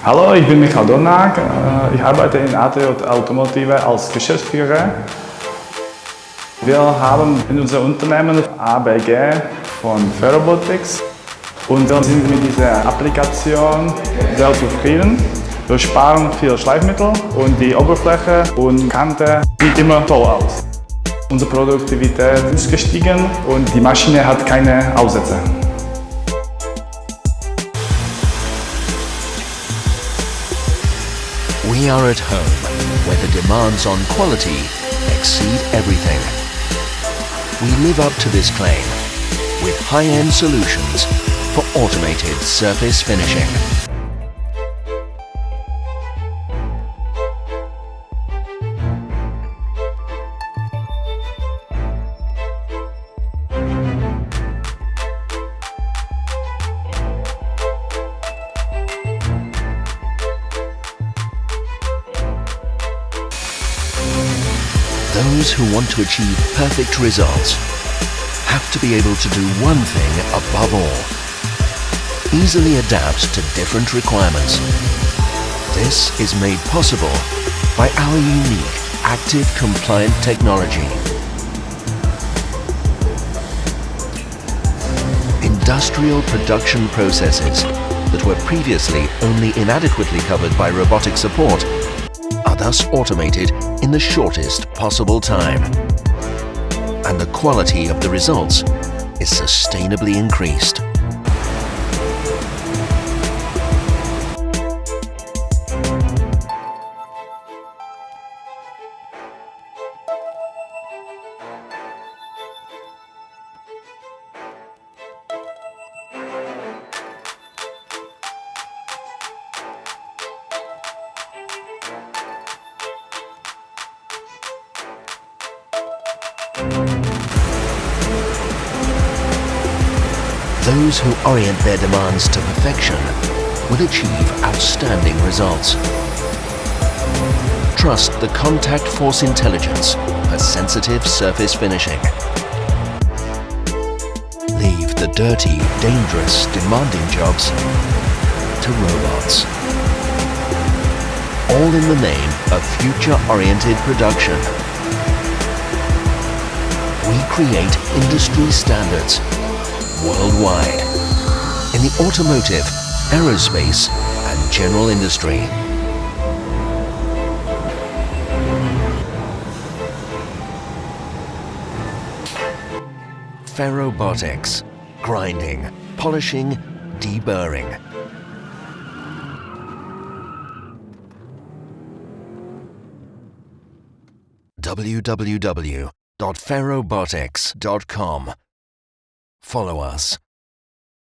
Hallo, ich bin Michael Dornag. Ich arbeite in ATJ Automotive als Geschäftsführer. Wir haben in unserem Unternehmen ABG von FerRobotics und wir sind mit dieser Applikation sehr zufrieden. Wir sparen viel Schleifmittel und die Oberfläche und Kante sieht immer toll aus. Unsere Produktivität ist gestiegen und die Maschine hat keine Aussätze. We are at home, where the demands on quality exceed everything. We live up to this claim with high-end solutions for automated surface finishing. Those who want to achieve perfect results have to be able to do one thing above all: easily adapt to different requirements. This is made possible by our unique active compliant technology. Industrial production processes that were previously only inadequately covered by robotic support are thus automated in the shortest possible time. And the quality of the results is sustainably increased. Those who orient their demands to perfection will achieve outstanding results. Trust the contact force intelligence for sensitive surface finishing. Leave the dirty, dangerous, demanding jobs to robots. All in the name of future-oriented production. We create industry standards worldwide in the automotive, aerospace and general industry. FerRobotics, grinding, polishing, deburring. www.ferrobotics.com. Follow us